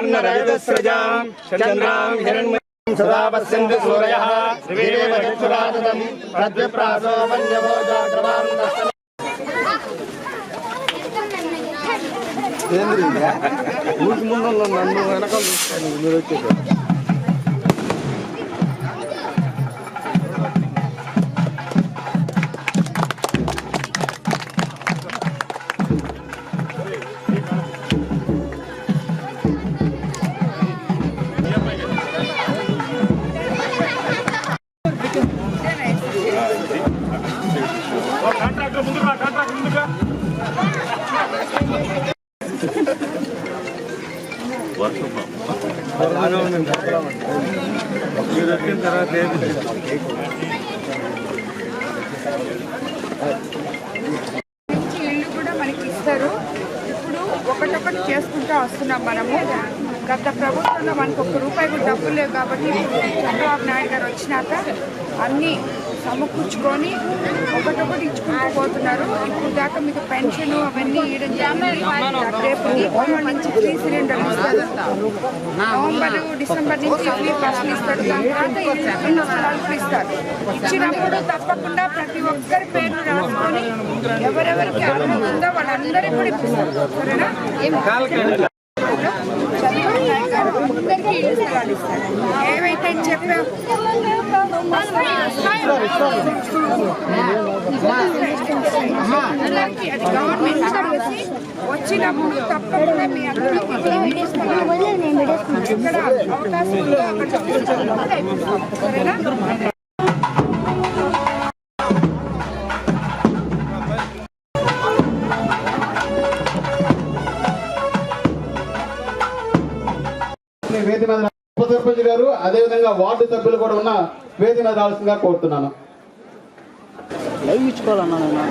स्वर्णराजस्रजां चन्द्रां हिरण्मयीं सदा पश्यन्ति सूरयः त्रिवेव चक्षुराततं तद्विप्रासो वन्यवो जाग्रवान् ఊరికి ముందు నన్ను వెనకాల చూస్తాను మీరు వచ్చేసారు. ఇల్లు కూడా మనకి ఇస్తారు. ఇప్పుడు ఒకటొకటి చేసుకుంటూ వస్తున్నాం మనము. గత ప్రభుత్వంలో మనకు ₹1 కూడా డబ్బులు లేవు కాబట్టి చంద్రబాబు నాయుడు గారు వచ్చినాక అన్నీ సమకూర్చుకొని ఒకటొకటి ఇచ్చుకుంటూ పోతున్నారు. ఇప్పుడు దాకా మీకు పెన్షన్ అవన్నీ ఇవ్వడం జరిగింది. రేపు దీపావళి నుంచి ఫ్రీ సిలిండర్లు ఇస్తారు. నవంబర్ డిసెంబర్ నుంచి ఫ్రీ బస్సులు ఇస్తారు. దాని తర్వాత ఇల్లు స్థలాలు కూడా ఇస్తారు. ఇచ్చినప్పుడు తప్పకుండా ప్రతి ఒక్కరి పేరు రాసుకొని ఎవరెవరికి అర్హత ఉందో వాళ్ళందరికీ కూడా ఇప్పిస్తారు. సరేనా? అందరికీ ఇల్లు స్థలాలు ఇస్తారు. ఏవైతే చెప్పాం అందరికీ అది గవర్నమెంట్ వచ్చినప్పుడు తప్పకుండా మీ అందరికీ ఎక్కడ అవకాశం ఉందో అక్కడ సరేనా? వేది మీద ఉప సర్పంచ్ గారు అదేవిధంగా వార్డు సభ్యులు కూడా ఉన్న వేది మీద రావాల్సిందిగా కోరుతున్నాను. లైవ్ ఇచ్చుకోవాలన్నా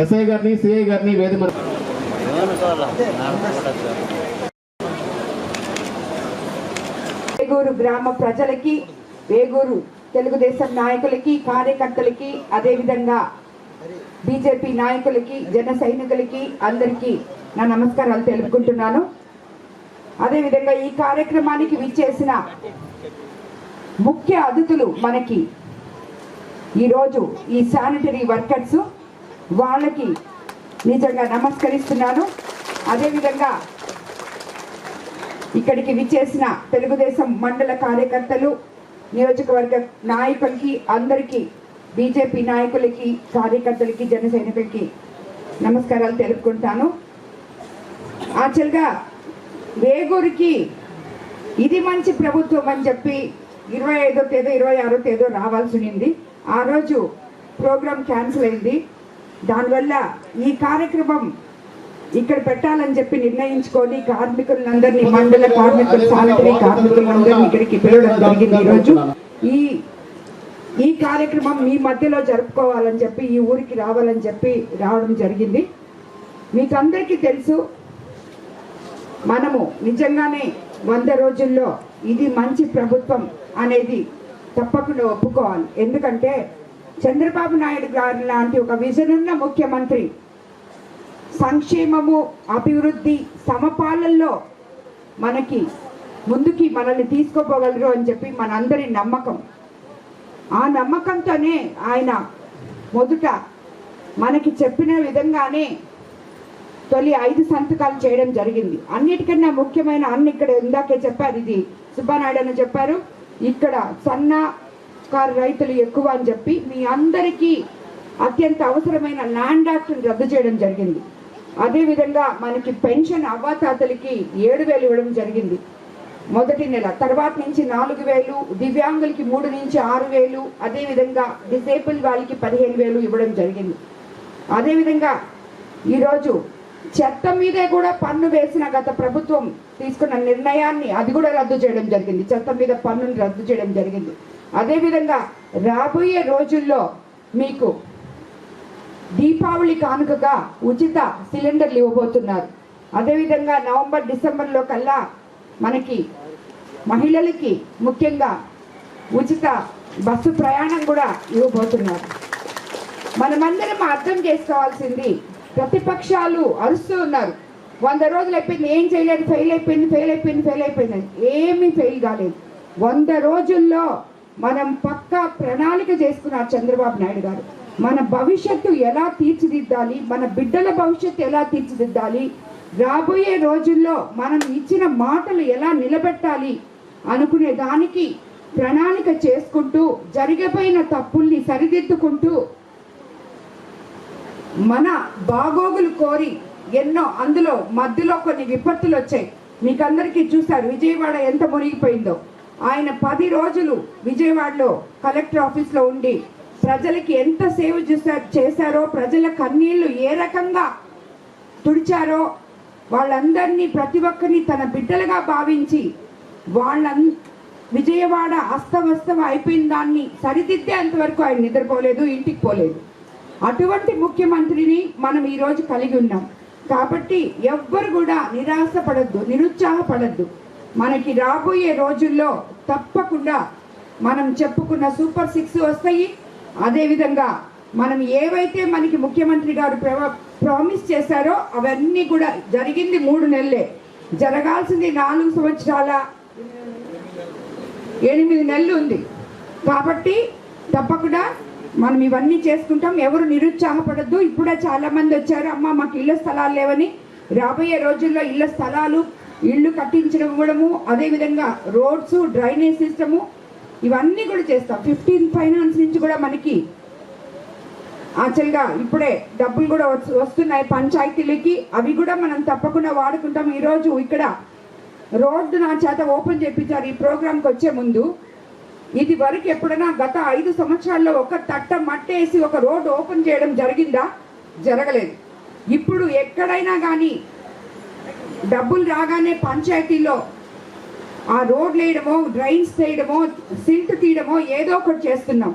ఎస్ఐ గారిని సిఐ గారిని వేది మీద వేగూరు గ్రామ ప్రజలకి, వేగూరు తెలుగుదేశం నాయకులకి, కార్యకర్తలకి, అదేవిధంగా బీజేపీ నాయకులకి, జన సైనికులకి అందరికీ నా నమస్కారాలు తెలుపుకుంటున్నాను. అదేవిధంగా ఈ కార్యక్రమానికి విచ్చేసిన ముఖ్య అతిథులు మనకి ఈరోజు ఈ శానిటరీ వర్కర్స్, వాళ్ళకి నిజంగా నమస్కరిస్తున్నాను. అదేవిధంగా ఇక్కడికి విచ్చేసిన తెలుగుదేశం మండల కార్యకర్తలు, నియోజకవర్గ నాయకులకి అందరికీ, బీజేపీ నాయకులకి, కార్యకర్తలకి, జన సైనికులకి నమస్కారాలు తెలుపుకుంటాను. యాక్చువల్గా వేగూరికి ఇది మంచి ప్రభుత్వం అని చెప్పి 25వ తేదీ 26వ తేదీ రావాల్సి ఉంది. ఆ రోజు ప్రోగ్రాం క్యాన్సిల్ అయింది. దానివల్ల ఈ కార్యక్రమం ఇక్కడ పెట్టాలని చెప్పి నిర్ణయించుకొని కార్మికులందరినీ, మండల కార్మికులు, శానిటరీ కార్మికులందరినీ ఇక్కడికి పిలవడం జరిగింది. ఈరోజు ఈ కార్యక్రమం మీ మధ్యలో జరుపుకోవాలని చెప్పి, ఈ ఊరికి రావాలని చెప్పి రావడం జరిగింది. మీకు అందరికీ తెలుసు, మనము నిజంగానే 100 రోజుల్లో ఇది మంచి ప్రభుత్వం అనేది తప్పకుండా ఒప్పుకోవాలి. ఎందుకంటే చంద్రబాబు నాయుడు గారు లాంటి ఒక విజన్ ఉన్న ముఖ్యమంత్రి సంక్షేమము, అభివృద్ధి, సమపాలనలో మనకి ముందుకి మనల్ని తీసుకోపోగలరు అని చెప్పి మనందరి నమ్మకం. ఆ నమ్మకంతోనే ఆయన మొదట మనకి చెప్పిన విధంగానే తొలి 5 సంతకాలు చేయడం జరిగింది. అన్నిటికన్నా ముఖ్యమైన ఇక్కడ ఇందాకే చెప్పారు, ఇది సుబ్బానాయుడు అని చెప్పారు, ఇక్కడ సన్నకారు రైతులు ఎక్కువ అని చెప్పి మీ అందరికీ అత్యంత అవసరమైన ల్యాండ్ యాక్ట్ని రద్దు చేయడం జరిగింది. అదేవిధంగా మనకి పెన్షన్ అవ్వాతాతలకి 7,000 ఇవ్వడం జరిగింది మొదటి నెల. తర్వాత నుంచి 4,000, దివ్యాంగులకి 3 నుంచి 6,000, అదేవిధంగా డిసేబుల్ వాళ్ళకి 15,000 ఇవ్వడం జరిగింది. అదేవిధంగా ఈరోజు చెత్త మీదే కూడా పన్ను వేసిన గత ప్రభుత్వం తీసుకున్న నిర్ణయాన్ని అది కూడా రద్దు చేయడం జరిగింది. చెత్త మీద పన్నును రద్దు చేయడం జరిగింది. అదేవిధంగా రాబోయే రోజుల్లో మీకు దీపావళి కానుకగా ఉచిత సిలిండర్లు ఇవ్వబోతున్నారు. అదేవిధంగా నవంబర్ డిసెంబర్లో కల్లా మనకి మహిళలకి ముఖ్యంగా ఉచిత బస్సు ప్రయాణం కూడా ఇవ్వబోతున్నారు. మనమందరం అర్థం చేసుకోవాల్సింది, ప్రతిపక్షాలు అరుస్తూ ఉన్నారు 100 రోజులు అయిపోయింది, ఏం చేయలేదు, ఫెయిల్ అయిపోయింది. ఏమీ ఫెయిల్ కాలేదు. 100 రోజుల్లో మనం పక్కా ప్రణాళిక చేసుకున్నారు చంద్రబాబు నాయుడు గారు. మన భవిష్యత్తు ఎలా తీర్చిదిద్దాలి, మన బిడ్డల భవిష్యత్తు ఎలా తీర్చిదిద్దాలి, రాబోయే రోజుల్లో మనం ఇచ్చిన మాటలు ఎలా నిలబెట్టాలి అనుకునే దానికి ప్రణాళిక చేసుకుంటూ, జరిగిపోయిన తప్పుల్ని సరిదిద్దుకుంటూ, మన బాగోగులు కోరి ఎన్నో, అందులో మధ్యలో కొన్ని విపత్తులు వచ్చాయి. మీకందరికీ చూశారు విజయవాడ ఎంత మునిగిపోయిందో. ఆయన 10 రోజులు విజయవాడలో కలెక్టర్ ఆఫీస్లో ఉండి ప్రజలకి ఎంత సేవ చేశారో, ప్రజల కన్నీళ్లు ఏ రకంగా తుడిచారో, వాళ్ళందరినీ ప్రతి ఒక్కరిని తన బిడ్డలుగా భావించి విజయవాడ అస్తవ్యస్తం అయిపోయిన దాన్ని సరిదిద్దేంతవరకు ఆయన నిద్రపోలేదు, ఇంటికి పోలేదు. అటువంటి ముఖ్యమంత్రిని మనం ఈరోజు కలిగి ఉన్నాం. కాబట్టి ఎవ్వరు కూడా నిరాశపడద్దు, నిరుత్సాహపడద్దు. మనకి రాబోయే రోజుల్లో తప్పకుండా మనం చెప్పుకున్న సూపర్ 6 వస్తాయి. అదేవిధంగా మనం ఏవైతే మనకి ముఖ్యమంత్రి గారు ప్రామిస్ చేశారో అవన్నీ కూడా జరిగింది 3 నెలలే, జరగాల్సింది 4 సంవత్సరాల 8 నెలలు ఉంది. కాబట్టి తప్పకుండా మనం ఇవన్నీ చేసుకుంటాం. ఎవరు నిరుత్సాహపడద్దు. ఇప్పుడే చాలా మంది వచ్చారు, అమ్మ మాకు ఇళ్ల స్థలాలు లేవని. రాబోయే రోజుల్లో ఇళ్ల స్థలాలు, ఇళ్ళు కట్టించడం ఇవ్వడము, అదేవిధంగా రోడ్స్, డ్రైనేజ్ సిస్టము, ఇవన్నీ కూడా చేస్తాం. 15 ఫైనాన్స్ నుంచి కూడా మనకి యాక్చువల్గా ఇప్పుడే డబ్బులు కూడా వస్తున్నాయి పంచాయతీలకి. అవి కూడా మనం తప్పకుండా వాడుకుంటాం. ఈరోజు ఇక్కడ రోడ్డు నా చేత ఓపెన్ చేయించారు ఈ ప్రోగ్రాంకి వచ్చే ముందు. ఇది వరకు ఎప్పుడైనా గత 5 సంవత్సరాల్లో ఒక తట్ట మట్టేసి ఒక రోడ్డు ఓపెన్ చేయడం జరిగిందా? జరగలేదు. ఇప్పుడు ఎక్కడైనా కానీ డబ్బులు రాగానే పంచాయతీలో ఆ రోడ్లు వేయడమో, డ్రైన్స్ చేయడమో, సిల్ట్ తీయడమో ఏదో ఒకటి చేస్తున్నాం.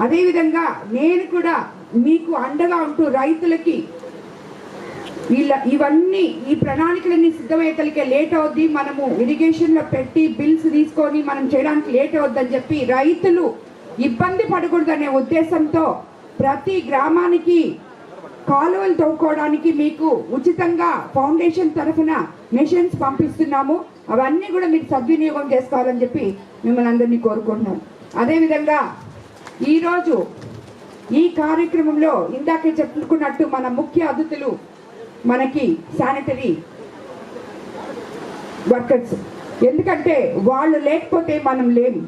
అదేవిధంగా నేను కూడా మీకు అండగా ఉంటూ రైతులకి ఇవన్నీ ఈ ప్రణాళికలన్నీ సిద్ధమయ్యేతలకే లేట్ అవుద్ది, మనము ఇరిగేషన్లో పెట్టి బిల్స్ తీసుకొని మనం చేయడానికి లేట్ అవుద్దని చెప్పి రైతులు ఇబ్బంది పడకూడదనే ఉద్దేశంతో ప్రతి గ్రామానికి కాలువలు తవ్వుకోవడానికి మీకు ఉచితంగా ఫౌండేషన్ తరఫున మిషన్స్ పంపిస్తున్నాము. అవన్నీ కూడా మీకు సద్వినియోగం చేసుకోవాలని చెప్పి మిమ్మల్ని అందరినీ కోరుకుంటున్నాను. అదేవిధంగా ఈరోజు ఈ కార్యక్రమంలో ఇందాకే చెప్పుకున్నట్టు మన ముఖ్య అతిథులు మనకి శానిటరీ వర్కర్స్. ఎందుకంటే వాళ్ళు లేకపోతే మనం లేము.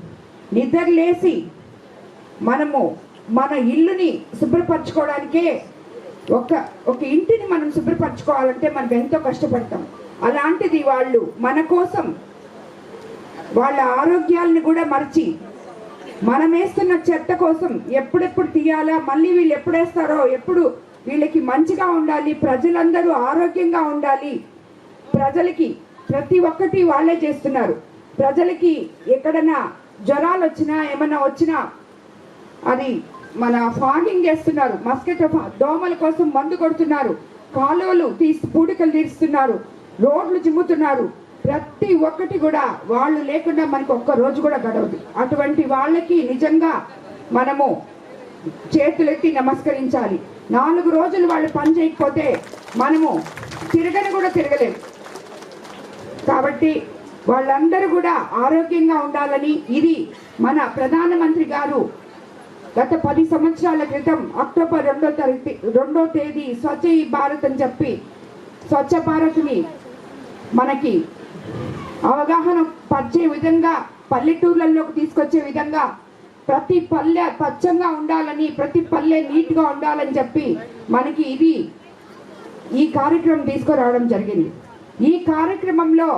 నిద్ర లేసి మనము మన ఇల్లుని శుభ్రపరచుకోవడానికే ఒక ఇంటిని మనం శుభ్రపరచుకోవాలంటే మనం ఎంతో కష్టపడతాం. అలాంటిది వాళ్ళు మన కోసం వాళ్ళ ఆరోగ్యాలను కూడా మర్చి మనం వేస్తున్న చెత్త కోసం ఎప్పుడెప్పుడు తీయాలా, మళ్ళీ వీళ్ళు ఎప్పుడేస్తారో, ఎప్పుడు వీళ్ళకి మంచిగా ఉండాలి, ప్రజలందరూ ఆరోగ్యంగా ఉండాలి, ప్రజలకి ప్రతి ఒక్కటి వాళ్ళే చేస్తున్నారు. ప్రజలకి ఎక్కడైనా జ్వరాలు వచ్చినా ఏమన్నా వచ్చినా అది మన ఫాగింగ్ చేస్తున్నారు, మస్కిటో దోమల కోసం మందు కొడుతున్నారు, కాలువలు పూడికలు తీస్తున్నారు, రోడ్లు చిమ్ముతున్నారు. ప్రతి ఒక్కటి కూడా వాళ్ళు లేకుండా మనకు ఒక్క రోజు కూడా గడవదు. అటువంటి వాళ్ళకి నిజంగా మనము చేతులెత్తి నమస్కరించాలి. 4 రోజులు వాళ్ళు పని చేయకపోతే మనము తిరగలేము. కాబట్టి వాళ్ళందరూ కూడా ఆరోగ్యంగా ఉండాలని, ఇది మన ప్రధానమంత్రి గారు గత 10 సంవత్సరాల క్రితం అక్టోబర్ 2వ తేదీ స్వచ్ఛ భారత్ అని చెప్పి స్వచ్ఛ భారత్ని మనకి అవగాహన పరిచే విధంగా, పల్లెటూర్లలోకి తీసుకొచ్చే విధంగా ప్రతి పల్లె పచ్చంగా ఉండాలని, ప్రతి పల్లె నీట్గా ఉండాలని చెప్పి మనకి ఈ కార్యక్రమం తీసుకురావడం జరిగింది. ఈ కార్యక్రమంలో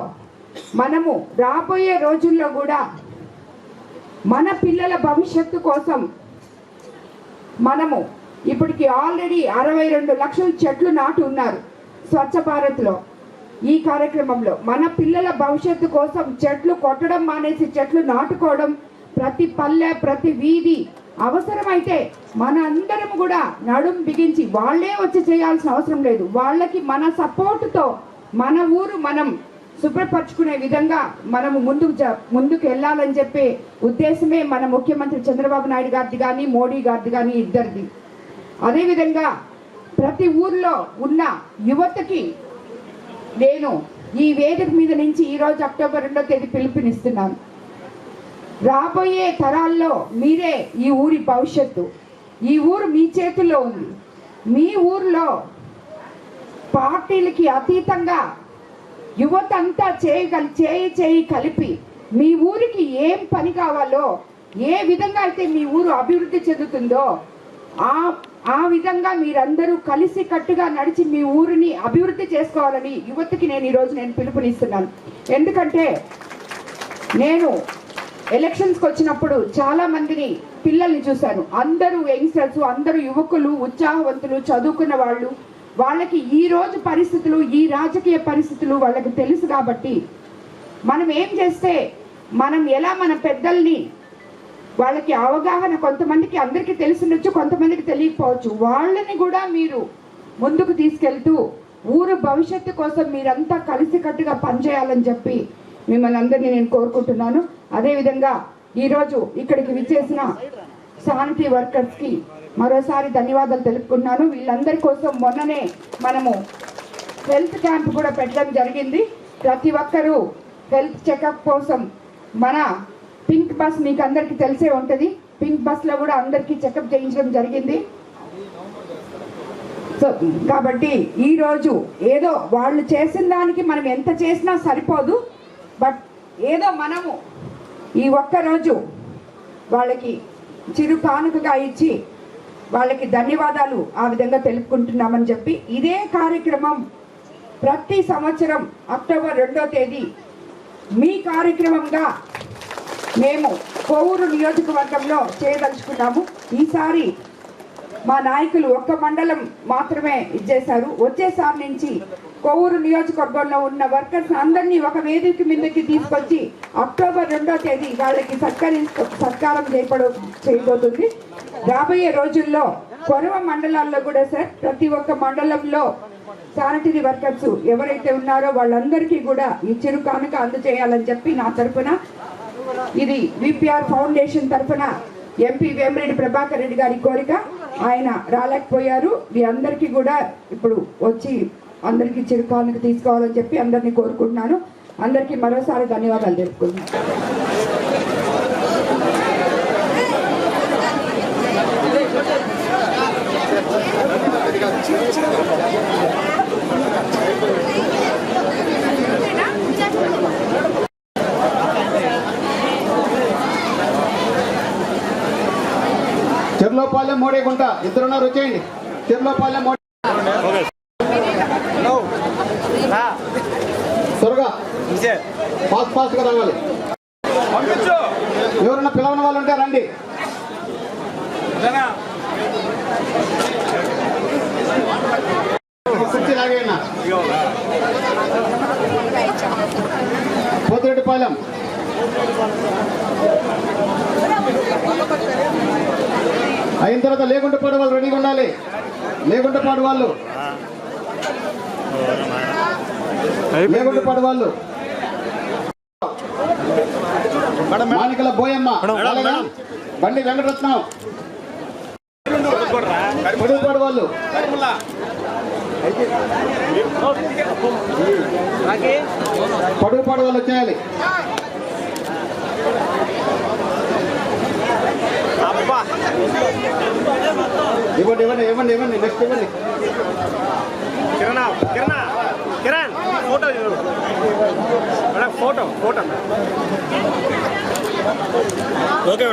మనము రాబోయే రోజుల్లో కూడా మన పిల్లల భవిష్యత్తు కోసం మనము ఇప్పటికి ఆల్రెడీ 62 లక్షల చెట్లు నాటి ఉన్నారు స్వచ్ఛ భారత్లో. ఈ కార్యక్రమంలో మన పిల్లల భవిష్యత్తు కోసం చెట్లు కొట్టడం మానేసి చెట్లు నాటుకోవడం, ప్రతి పల్లె ప్రతి వీధి అవసరమైతే మన అందరం కూడా నడుం బిగించి, వాళ్ళే వచ్చి చేయాల్సిన అవసరం లేదు, వాళ్ళకి మన సపోర్టుతో మన ఊరు మనం శుభ్రపరచుకునే విధంగా మనము ముందుకు వెళ్ళాలని చెప్పే ఉద్దేశమే మన ముఖ్యమంత్రి చంద్రబాబు నాయుడు గారిది కానీ మోడీ గారిది కానీ ఇద్దరిది. అదేవిధంగా ప్రతి ఊర్లో ఉన్న యువతకి నేను ఈ వేదిక మీద నుంచి ఈరోజు అక్టోబర్ 2వ తేదీ పిలుపునిస్తున్నాను. రాబోయే తరాల్లో మీరే ఈ ఊరి భవిష్యత్తు. ఈ ఊరు మీ చేతుల్లో ఉంది. మీ ఊర్లో పార్టీలకి అతీతంగా యువత అంతా చేయి కలిపి మీ ఊరికి ఏం పని కావాలో, ఏ విధంగా అయితే మీ ఊరు అభివృద్ధి చెందుతుందో ఆ విధంగా మీరందరూ కలిసి కట్టుగా నడిచి మీ ఊరిని అభివృద్ధి చేసుకోవాలని యువతకి నేను పిలుపునిస్తున్నాను. ఎందుకంటే నేను ఎలక్షన్స్కి వచ్చినప్పుడు చాలా మందిని పిల్లల్ని చూశాను. అందరూ యంగ్స్టర్స్, అందరూ యువకులు, ఉత్సాహవంతులు, చదువుకున్న వాళ్ళు. వాళ్ళకి ఈ రోజు పరిస్థితులు, ఈ రాజకీయ పరిస్థితులు వాళ్ళకి తెలుసు. కాబట్టి మనం ఏం చేస్తే, మనం ఎలా మన పెద్దల్ని, వాళ్ళకి అవగాహన కొంతమందికి అందరికీ తెలిసినచ్చు, కొంతమందికి తెలియకపోవచ్చు, వాళ్ళని కూడా మీరు ముందుకు తీసుకెళ్తూ ఊరు భవిష్యత్తు కోసం మీరంతా కలిసికట్టుగా పనిచేయాలని చెప్పి మిమ్మల్ని అందరినీ నేను కోరుకుంటున్నాను. అదేవిధంగా ఈరోజు ఇక్కడికి విచ్చేసిన శానిటరీ వర్కర్స్కి మరోసారి ధన్యవాదాలు తెలుపుకుంటున్నాను. వీళ్ళందరి కోసం మొన్ననే మనము హెల్త్ క్యాంప్ కూడా పెట్టడం జరిగింది. ప్రతి ఒక్కరూ హెల్త్ చెకప్ కోసం మన పింక్ బస్ మీకు అందరికీ తెలిసే ఉంటుంది. పింక్ బస్లో కూడా అందరికీ చెకప్ చేయించడం జరిగింది. సో కాబట్టి ఈరోజు ఏదో వాళ్ళు చేసిన దానికి మనం ఎంత చేసినా సరిపోదు. బట్ ఏదో మనము ఈ ఒక్కరోజు వాళ్ళకి చిరు కానుకగా ఇచ్చి వాళ్ళకి ధన్యవాదాలు ఆ విధంగా తెలుపుకుంటున్నామని చెప్పి, ఇదే కార్యక్రమం ప్రతి సంవత్సరం అక్టోబర్ 2వ తేదీ మీ కార్యక్రమంగా మేము కోవూరు నియోజకవర్గంలో చేయదలుచుకున్నాము. ఈసారి మా నాయకులు ఒక్క మండలం మాత్రమే ఇచ్చేశారు. వచ్చేసారి నుంచి కోవూరు నియోజకవర్గంలో ఉన్న వర్కర్స్ అందరినీ ఒక వేదిక మీదకి తీసుకొచ్చి అక్టోబర్ 2వ తేదీ వాళ్ళకి సత్కారం చేయబోతుంది. రాబోయే రోజుల్లో కొరవ మండలాల్లో కూడా సార్ ప్రతి ఒక్క మండలంలో శానిటరీ వర్కర్స్ ఎవరైతే ఉన్నారో వాళ్ళందరికీ కూడా ఈ చిరు కానుక అందజేయాలని చెప్పి నా తరఫున, ఇది విపిఆర్ ఫౌండేషన్ తరఫున ఎంపీ వేమిరెడ్డి ప్రభాకర్ రెడ్డి గారి కోరిక. ఆయన రాలేకపోయారు. మీ అందరికీ కూడా ఇప్పుడు వచ్చి అందరికీ చిరు కానుక తీసుకోవాలని చెప్పి అందరినీ కోరుకుంటున్నాను. అందరికీ మరోసారి ధన్యవాదాలు తెలుపుకుంటున్నాను. చెర్లోపాలెం మోడేగుంట ఇద్దరున్నారు, వచ్చేయండి. చెర్లోపాలెం మోడే త్వరగా ఫాస్ట్గా రావాలి. ఎవరన్నా పిలవని వాళ్ళు ఉంటే రండి. కుర్చీ లాగేనా. పోతిరెడ్డిపాలెం అయిన తర్వాత లేకుంటపాడు వాళ్ళు రెడీగా ఉండాలి. లేకుంటపాడు వాళ్ళు మానికల బోయమ్మ, బండి వెంకటరత్నం, పొడుగుపాడు వాళ్ళు, పొడుగుపాడు వాళ్ళు వచ్చేయాలి. ఇవ్వండి ఇవ్వండి ఇవ్వండి ఇవ్వండి నెక్స్ట్ ఇవ్వండి. Kiran photo photo photo okay.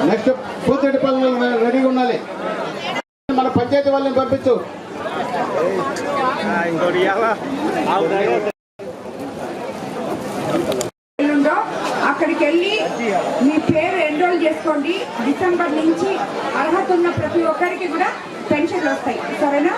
Next Puthireddypalem రెడీగా ఉండాలి. మన పంచాయతీ వాళ్ళని పంపించు. మీ పేరు ఎన్రోల్ చేసుకోండి. డిసెంబర్ నుంచి అర్హత ఉన్న ప్రతి ఒక్కరికి కూడా పెన్షన్లు వస్తాయి. సరేనా?